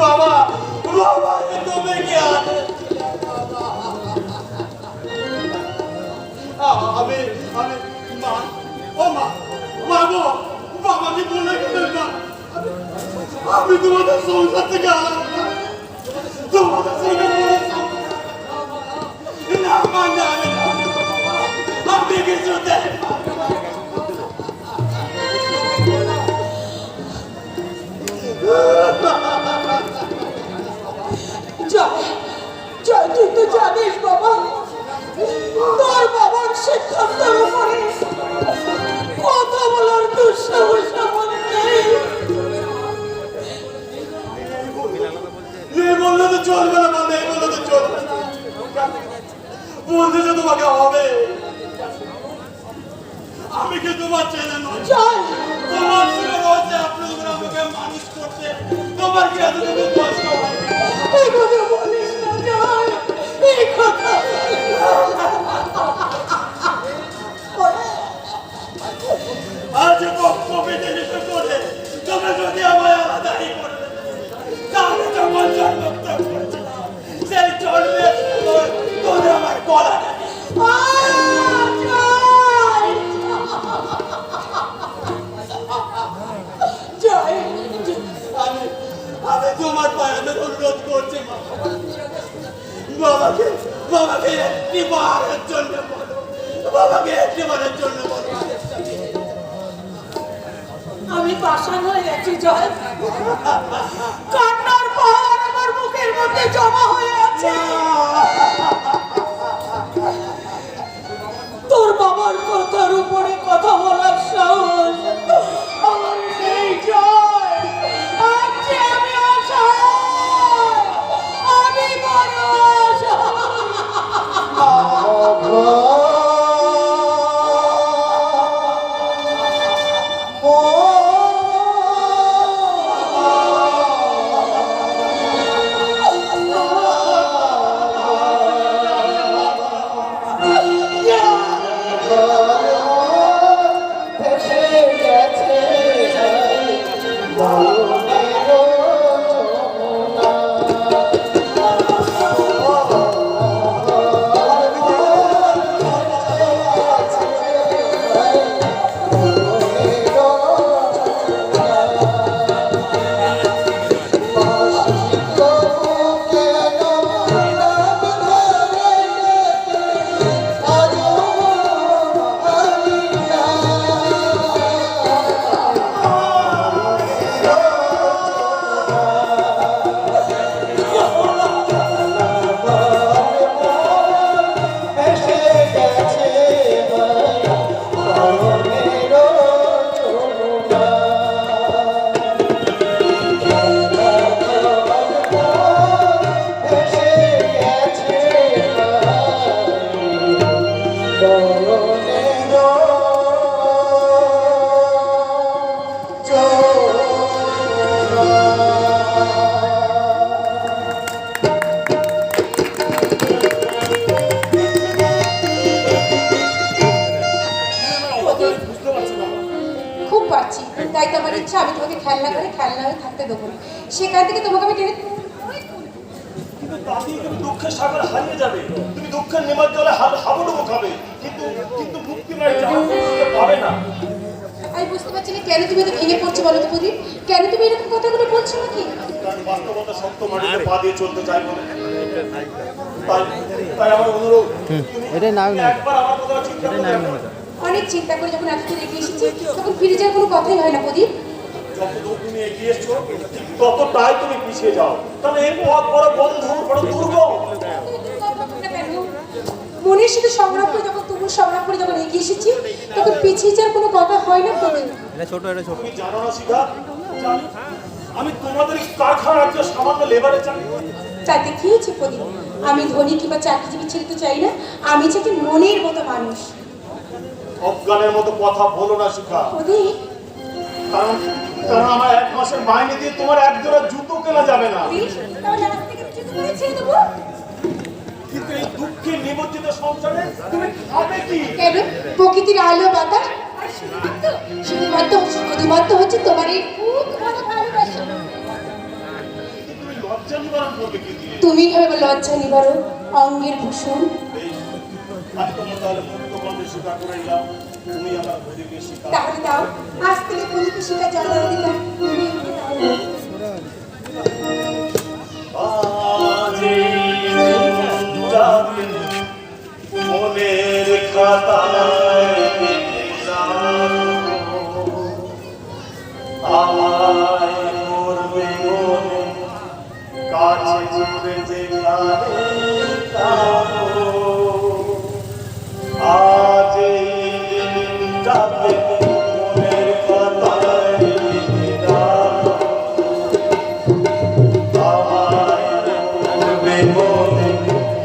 বাবা, বাবা তুমি কি আমি আমি মা, ও মা, মা গো, বাবা কি বলে গেলেন না, আমি তোমাদের সংসার থেকে আলাদা, তোমাদের সঙ্গে না মানে আমি কিছুতে জয় জয়, তুই তো জানিস বাবা, তোর বাবার সিদ্ধান্তের উপরে কথা বলার দুঃসাহস আমার নেই। এই বললে তো চলবে না, মানে এই বললে তো চলবে না, বলতে যে তোমাকে হবে, আমি কি তোমার ছেলে নই? জয়, তোমার ছেলে রয়েছে, আপনি আমাকে মানুষ করতে, তোমার কি এতটুকু কষ্ট হয়? এই কথা বলিস না জয়, এই কথা আজ পক্ষ বিদেশিত করে তুমি যদি আমায় আলাদাই করবে, তাহলে যখন জন্মগ্রহণ করেছিলাম সেই জন্মে তোর আমার গলা নেবে। আমি তোমার পায়ে অনুরোধ করছি বাবাকে, বাবাকে একটি বারের জন্য বলো, বাবাকে একটি বারের জন্য বলো। আমি পাষাণ হয়ে গেছি জয়, কান্নার পাহাড় আমার মুখের মধ্যে জমা হয়ে আছে। তোর বাবার কথার উপরে কথা বলার সাহস আমার নেই জয়, আজ যে আমি অসহায়। বলেছে আমি তোমাকে খেলনা করে খেলনা হয়ে থাকতে দেবো না। সেখান থেকে তোমাকে আমি টেনে কিন্তু তাতেই তুমি দুঃখের সাগর হারিয়ে যাবে, তুমি দুঃখের নেমার জলে হাবুডুবু খাবে, কিন্তু কিন্তু মুক্তি নয় পাবে না। আমি বুঝতে পারছি না কেন তুমি এত ভেঙে পড়ছো বলো তো প্রদীপ, কেন তুমি এরকম কথাগুলো বলছো নাকি? কারণ বাস্তবতা শক্ত মাটিতে পা দিয়ে চলতে চাই বলে। তাই তাই আমার অনুরোধ, তুমি একবার আমার কথা চিন্তা করে অনেক চিন্তা করে যখন আজকে রেখে এসেছি তখন ফিরে যাওয়ার কোনো কথাই হয় না প্রদীপ। যতদূর তুমি এগিয়ে এসছো ততটাই তুমি পিছিয়ে যাও, কারণ এই পথ বড় বন্ধ, বড় দুর্গম। মনের সাথে সংগ্রাম করে যখন তুমুল সংগ্রাম করে যখন এগিয়ে এসেছি তখন পিছিয়ে যাওয়ার কোনো কথা হয় না প্রদীপ। তুমি জানো না শিখা, জানি আমি তোমাদের কারখানার একজন সামান্য লেবারে চাকরি করি। তাতে কি হয়েছে প্রদীপ? আমি ধনী কিংবা চাকরিজীবী ছেলে তো চাই না, আমি চাই কি মনের মতো মানুষ। অজ্ঞানের মতো কথা বলো না শিখা, প্রদীপ কারণ কারণ আমার 1 মাসের মাইনে দিয়ে তোমার এক জোড়া জুতো কেনা যাবে না। বেশ, তাহলে আজ থেকে আমি জুতো পরে ছেড়ে দেবো। কিন্তু এই দুঃখে নিমজ্জিত সংসারে তুমি খাবে কি? কেন? প্রকৃতির আলো বাতাস আর শুধুমাত্র হচ্ছে তোমার এই খুব ভালো ভালোবাসা। তুমি লজ্জা নিবারণ করবে কি দিয়ে? তুমি হবে লজ্জা নিবারণ, অঙ্গের ভূষণ। এই আজ তোমার তাহলে মুক্ত কণ্ঠে স্বীকার করে এলাম, তুমি আমার ভৈরবী শিখা। তাহলে দাও, আজ থেকে প্রদীপের শিকার জন্মের অধিকার তুমি আমাকে দাও। মনের খাতায় আমায় করবে মনে কাছে জুড়ে যেখানে আজ এই দিনটাকে মনের খাতায় লিখে দাও। আমায় করবে মনে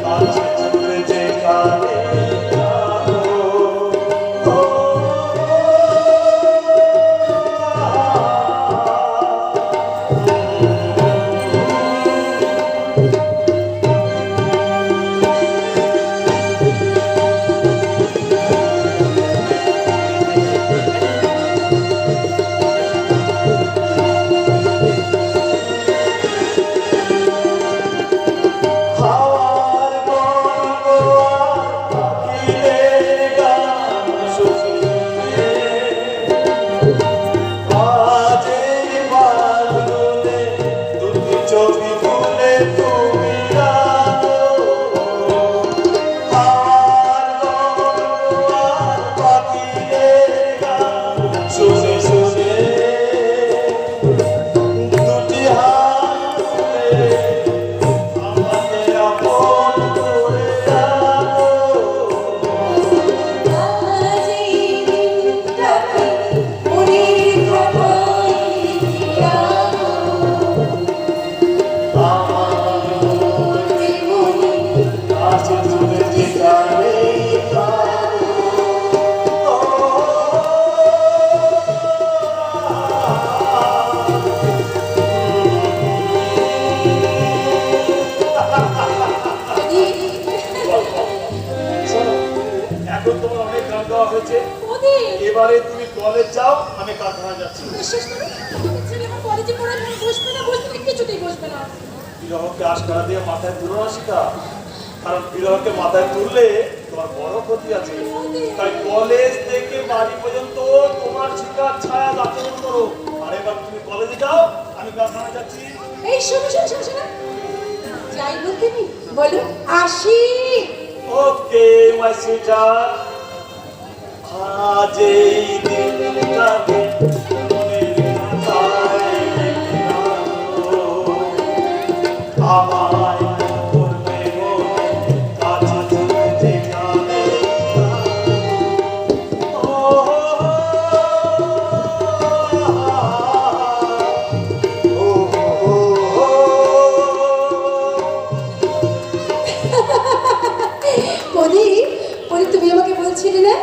কাছে জুড়ে যেখানে এখন তোমার অনেক গান গাওয়া হয়েছে, এবারে তুমি কলেজ যাও, আমি কারখানায় যাচ্ছি। কলেজে পড়া বসবে না, বসবে কিছুতেই বসবে না। বিরহকে আশকারা দিয়ে মাথায় তুলো না শিখা, কারণ বিরহকে মাথায় তুললে তোমার বড় ক্ষতি আছে। তাই কলেজ থেকে বাড়ি পর্যন্ত তোমার শিখার ছায়া আচরণ করো। আর এবার তুমি কলেজে যাও, আমি কারখানায় যাচ্ছি। এই শোনো শোনো শোনো শোনো, যাই বলতে নি বলো আসি। ওকে মাই সুইটার, আজ এই দিনটাকে মনের খাতায় লিখে রাখো। আমায় করবে মনে কাছে জুড়ে যেখানে প্রদীপ, প্রদীপ তুমি আমাকে বলছিলে না,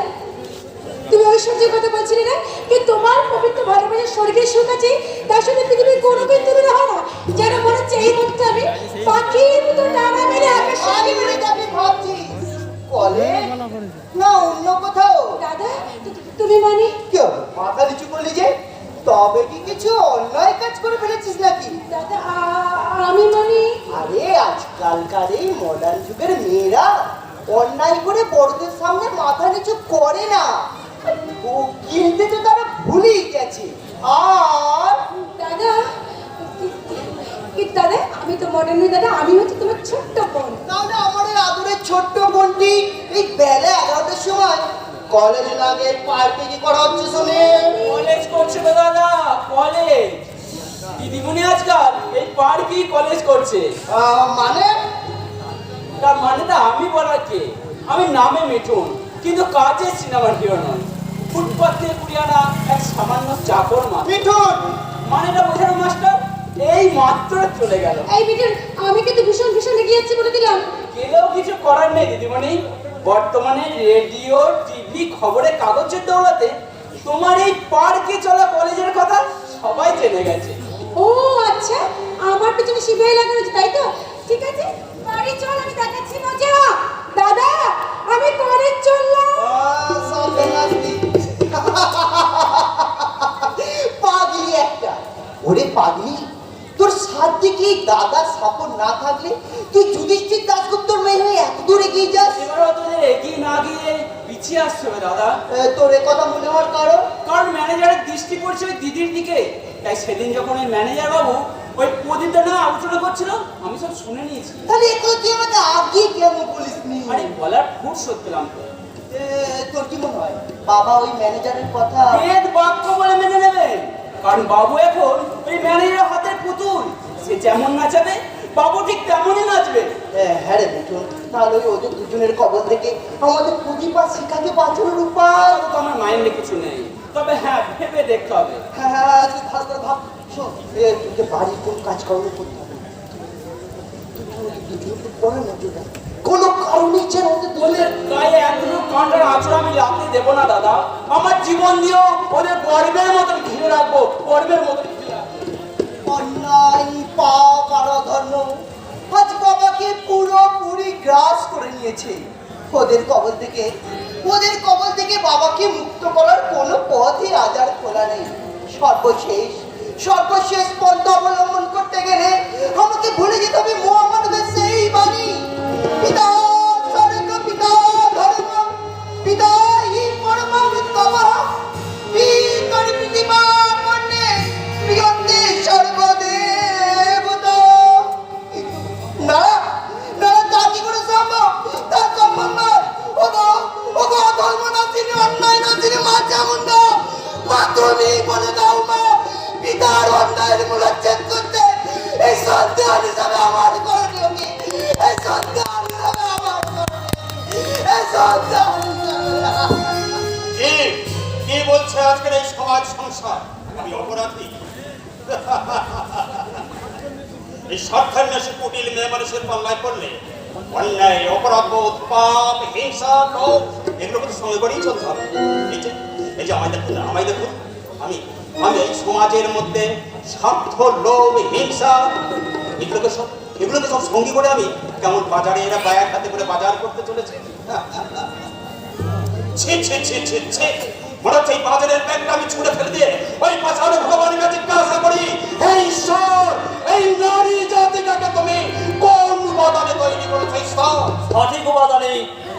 তুমি ঐশ্বর্যের কথা বলছিলে না যে তোমার পবিত্র ভালোবাসার স্বর্গের সুখ আছে, তার সাথে পৃথিবীর কোনো কিছু তুলনা হয় না। যেন মনে হচ্ছে এই মুহূর্তে আমি পাখির মতো ডানা মেলে আকাশে আমি মনে যাবি ভাবছি কলেজ না অন্য কোথাও। দাদা তুমি মানে কি হবে? মাথা নিচু করলে যে তবে কি কিছু অন্যায় কাজ করে ফেলেছিস নাকি? দাদা আমি মানে আরে আজকালকার এই মডার্ন যুগের মেয়েরা অন্যায় করে বড়দের সামনে মাথা নিচু করে না, ও কিনতে তো তারা ভুলেই গেছে। আর দাদা দাদা আমি তো মডার্ন নই দাদা, আমি হচ্ছে তোমার ছোট্ট বোন। তাহলে আমার এই আদরের ছোট্ট বোনটি এই বেলা 11টার সময় কলেজ লাগে পার্কে কি করা হচ্ছে শুনে? কলেজ করছে তো দাদা, কলেজ। দিদিমণি আজকাল এই পার্কি কলেজ করছে। মানে তার মানেটা আমি বলার কে? আমি নামে মিঠুন, কিন্তু কাজে সিনেমার হিরো নয়। ফুটপাত থেকে কুড়িয়ে আনা এক সামান্য চাকর মাত্র। মিঠুন, মানেটা বোঝানো মাস্টার, এই মাত্র চলে গেল। এই বিটুল, আমি কিন্তু ভীষণ ভীষণ রেগে যাচ্ছি বলে দিলাম। গেলেও কিছু করার নেই দিদিমণি। বর্তমানে রেডিও, টিভি, খবরের কাগজের দৌড়াতে তোমার এই পার্কে চলা কলেজের কথা সবাই জেনে গেছে। ও আচ্ছা, আমার পেছনে শিবিরে লাগানো আছে তাই তো? ঠিক আছে, বাড়ি চল, আমি দেখাচ্ছি মজা। দাদা আমি কলেজ চললাম। সামনে নাচতি। পাগলি একটা। ওরে পাগলি, তোর সাথে কি দাদা সাপোর্ট না থাকলে তুই যুধিষ্ঠির দাশগুপ্তর মেয়ে হয়ে এত দূর এগিয়ে যাস? এবার তোদের এগিয়ে না গিয়ে পিছিয়ে আসছে হবে দাদা। তোর এ কথা মনে হওয়ার কারণ ম্যানেজারের দৃষ্টি পড়ছে ওই দিদির দিকে। তাই সেদিন যখন ওই ম্যানেজার বাবু ওই প্রদীপটা না আলোচনা করছিল, আমি সব শুনে নিয়েছি। তাহলে এ কথা তুই আমাকে আগে কেন বলিসনি? আরে বলার ফুরসত পেলাম তো। তোর কি মনে হয় বাবা ওই ম্যানেজারের কথা বেদ বাক্য বলে মেনে নেবেন? কারণ বাবু এখন ওই ম্যানেজারের হাতের পুতুল। সে যেমন নাচাবে বাবু ঠিক তেমনই নাচবে। হ্যাঁ রে মিঠুন, তাহলে ওই ওদের দুজনের কবল থেকে আমাদের প্রদীপ আর শিখাকে বাঁচানোর উপায়। তো আমার মাইন্ডে কিছু নেই, তবে হ্যাঁ ভেবে দেখতে হবে। হ্যাঁ তুই ভালো করে ভাব। শোন, তোকে বাড়ির কোন কাজকর্ম করতে হবে, কোনো কারণেই যেন ওদের ওদের গায়ে এতটুকু কাঁটার আঁচড় আমি লাগতে দেবো না দাদা। আমার জীবন দিয়েও ওদের গর্বের মতন ঘিরে রাখবো, গর্বের মতন ঘিরে রাখবো। অন্যায়, পাপ আর অধর্ম আজ বাবাকে পুরোপুরি গ্রাস করে নিয়েছে। ওদের কবল থেকে বাবাকে মুক্ত করার কোনো পথই আজ আর খোলা নেই। সর্বশেষ পন্থা অবলম্বন করতে গেলে আমাকে ভুলে যেতে হবে মোহাম্মদের সেই বাণী, পিতা স্বর্গ পিতা ধর্ম পিতা হি পরমং তমঃ পিতরি প্রতিমা মন্যে প্রিয়ন্তে সর্বদেবতা। না না, তা কি করে সম্ভব? তার সম্ভব নয়। ওগো ধর্ম না চিনি, অন্যায় না চিনি, মা চামুন্ডা, মা তুমি বলে দাও মা, পিতার অন্যায়ের মূলচ্ছেদ করতে এই সন্তান হিসাবে আমার করণীয় কি? এই সন্তান হিসাবে আমার করণীয়, এই সন্তান হিসাবে কি বলছে আজকের এই সমাজ সংসার? আমি অপরাধী? এই স্বার্থের নেশে কুটিল মেয়ে মানুষের পাল্লায় পড়লে অন্যায়, অপরাধ বোধ, পাপ, হিংসা, লোভ এগুলো তো সঙ্গে করেই চলতে হবে। এই যে আমায় দেখুন, আমি এই সমাজের মধ্যে স্বার্থ, লোভ, হিংসা এগুলোকে সব সঙ্গী করে আমি কেমন বাজারে এরা ব্যাগ হাতে করে বাজার করতে চলেছে। মনে হচ্ছে এই বাজারের ব্যাগটা আমি ছুঁড়ে ফেলে দিয়ে ওই পাশানো ভগবানের কাছে জিজ্ঞাসা করি, হে ঈশ্বর, এই নারী জাতিটাকে তুমি কোন উপাদানে তৈরি করেছো ঈশ্বর? সঠিক উপাদানে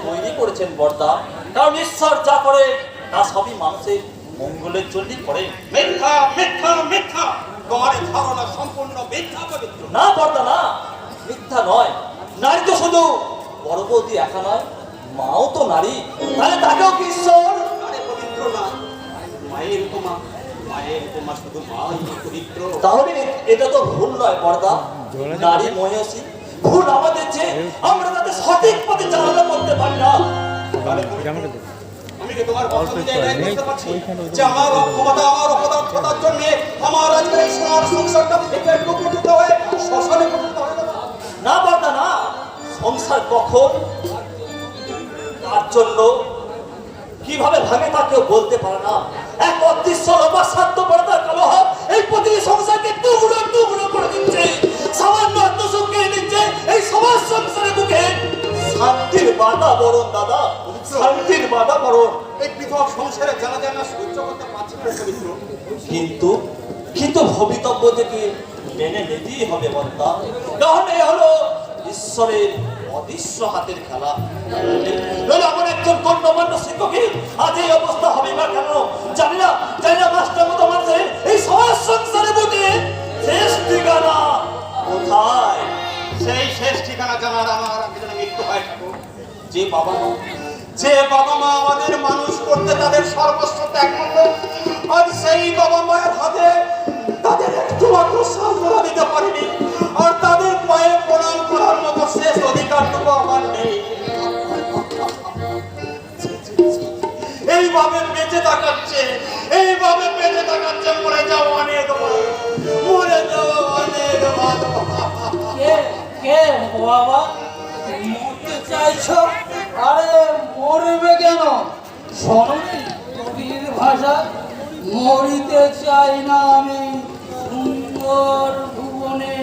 তৈরি করেছেন বর্দা। কারণ ঈশ্বর যা করে তা সবই মানুষের মঙ্গলের জন্যই করে। মিথ্যা মিথ্যা মিথ্যা, তোমার এই ধারণা সম্পূর্ণ মিথ্যা পবিত্র। না বর্দা না, মিথ্যা নয়। নারী তো শুধু গর্ভবতী একা নয়, মাও তো নারী, তাহলে তাকেও কি ঈশ্বর? আরে পবিত্র না, মায়ের উপমা শুধু মাই পবিত্র। তাহলে এটা তো ভুল নয় বর্দা, নারী মহিষী। ভুল আমাদের যে আমরা তাদের সঠিক পথে চালনা করতে পারি না। আমি কি তোমার কথা বুঝে এটাই বুঝতে পারছি যে আমার অক্ষমতা, আমার অপদার্থতার জন্য আমার আজকের এই সোনার সংসারটা থেকে টুকরো হয়ে শ্মশানে পরিণত হয়ে গেল? না বর্দা না, সংসার কখন তার জন্য কিভাবে ভাঙে তা কেউ বলতে পারে না। এক অদৃশ্য অবাধ্য পর্দার কলহ এই প্রতিটি সংসারকে টুকরো টুকরো করে দিচ্ছে, সামান্য আত্মসুখ কেড়ে নিচ্ছে এই সমাজ সংসারের বুকে। শান্তির বাতাবরণ দাদা, শান্তির বাতাবরণ। এই পৃথক সংসারে জানা যায় না সহ্য করতে পারছি না পবিত্র। কিন্তু কিন্তু ভবিতব্য থেকে মেনে নিতেই হবে বন্তা, কারণ এ হলো ঈশ্বরের অদৃশ্য হাতের খেলা। নইলে আমার একজন গণ্যমান্য শিক্ষকের আজ এই অবস্থা হবে বা কেন জানি না, জানি না। মাস্টার মতো মানুষের এই সমাজ সংসারে বুঝে শেষ ঠিকানা কোথায়? সেই শেষ ঠিকানা জানার আমার মৃত্যু হয় ঠাকুর। যে বাবা মা আমাদের মানুষ করতে তাদের সর্বস্ব ত্যাগ করলো, আর সেই বাবা মায়ের হাতে তাদের একটু মাত্র সান্ত্বনা দিতে পারিনি, আর তাদের পায়ে প্রণাম করার মতো শেষ অধিকারটুকু আমার নেই। এইভাবে বেঁচে থাকাচ্ছে, এইভাবে বেঁচে থাকাচ্ছে, মরে যাও অনেক ভালো, মরে যাও অনেক ভালো। কে কে বাবা মরতে চাইছো? আরে মরবে কেন? শোনি কবির ভাষা, মরিতে চাই না আমি সুন্দর ভুবনে,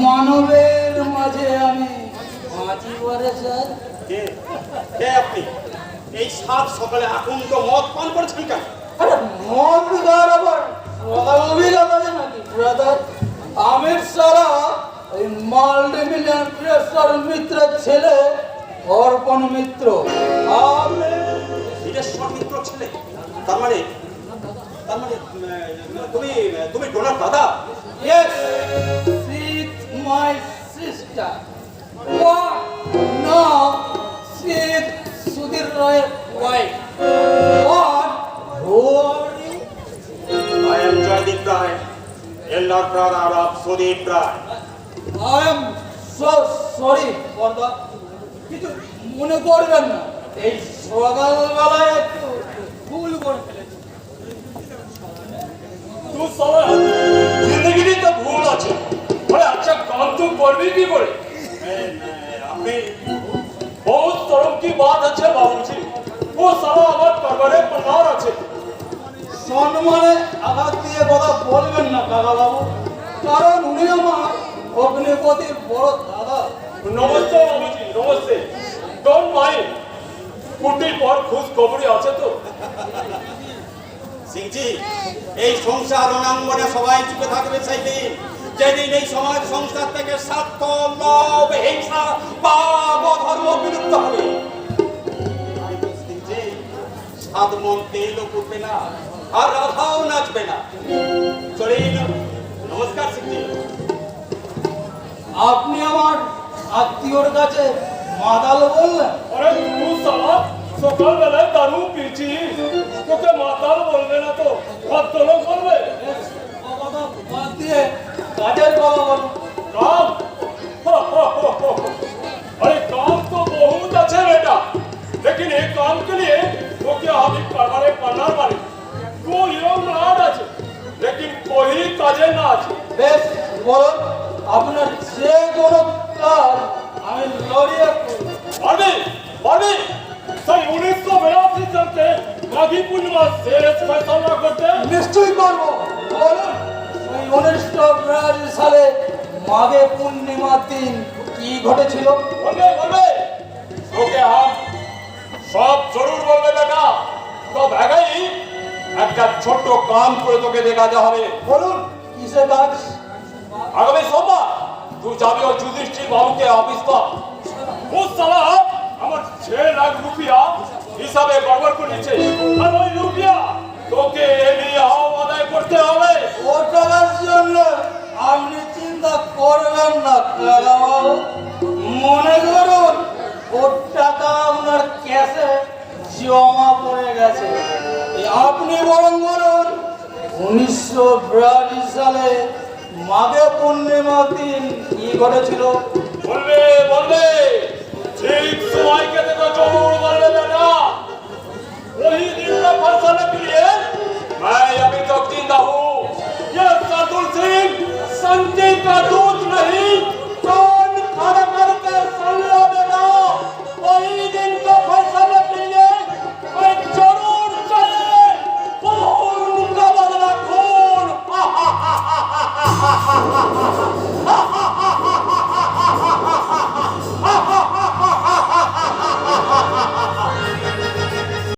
মানবের মাঝে আমি বাঁচিবারে চাই। কে আপনি? এই সাত সকালে আকুণ্ঠ মদ পান করেছেন কেন? আরে মদ গার আবার অভিজ্ঞতা আছে নাকি ব্রাদার? আমির সারা ওই মাল্টিমিলিয়ন মিত্রের ছেলে অর্পণ মিত্র। আমি নিজস্ব মিত্র ছেলে? তার মানে তুমি ডোনার দাদা? yes she's my sister. What? No, she's Sudhir Roy's wife. What? Who are you? I am Jaydeep Rai, elder brother of Sudeep Rai. I am so sorry for the কিছু মনে করবেন না, এই সকালবেলায় একটু ভুল করে ফেলেছি। तू साला जिंदगी में तो भूल আছে। अरे अच्छा काम तू करबी की करे? আপনি बहुत शर्म की बात है बाबूजी। वो साला আমার করবারে পনার আছে। সম্মানে আঘাত দিয়ে কথা বলবেন না কাকা বাবু, কারণ উনি আমার অগ্নিপতির বড় দাদা। নমস্তে বাবুজি, নমস্তে। Don't mind. কুটির পর খুশ খবরই আছে তো? সিংজি, এই সংসার রণাঙ্গনে সবাই চুপে থাকবে সেই দিন, যেদিন এই সমাজ সংসার থেকে স্বার্থ, লোভ, হিংসা, পাপ ও ধর্ম বিলুপ্ত হবে। সিংজি, সাত মন তেলও ফুটবে না, আর রাধাও নাচবে না। চলে নমস্কার সিংজি। আপনি আমার আত্মীয়র কাছে মাতাল বললেন? अरे तू साला সকাল বেলায় দারু পিছিস, তোকে মাতাল বলবে না তো ভদ্রলোক বলবে? ও কথা বাদ দিয়ে কাজের কথা বলুন। काम अरे काम तो बहुत अच्छे बेटा, लेकिन एक काम के लिए तो क्या अभी करवाने पड़ना मारे। तू यंग लाड আছে, लेकिन कोई काजे ना আছে। বেশ বলুন, আপনার যে কোনো কাজ আমি লড়িয়ে করব। পারবি পারবি? सही 1982 চলতে মাঘী পূর্ণিমা শেষ ফয়সালা করতে। নিশ্চয়ই করবো। বলুন, ওই 1982 সালে মাঘে পূর্ণিমার দিন কি ঘটেছিল? বলবে বলবে তোকে हम সব জরুর বলবে বেটা। তো ভাগাই একটা ছোট্ট কাম করে তোকে দেখাতে হবে। বলুন কিসে কাজ? আগামী সোমবার তুই যাবি ও যুধিষ্ঠির বাবুকে অফিস তো। ও সালা আমার 6 লাখ রুপিয়া হিসাবে গড়বড় করে নিচ্ছে, আর ওই রুপিয়া তোকে এমনি আদায় করতে হবে। ও টাকার জন্য আপনি চিন্তা করবেন না কাকাবাবু। মনে করুন ও টাকা আপনার ক্যাশে জমা পড়ে গেছে। আপনি বরং বলুন 1982 সালে মাঘে পূর্ণিমার দিন কি ঘটেছিল? বলবে বলবে ঠিক সময়কে দেখো জরুর বলবে বেটা। वही दिन का फैसला के लिए मैं अभी तक जिंदा हूँ। ये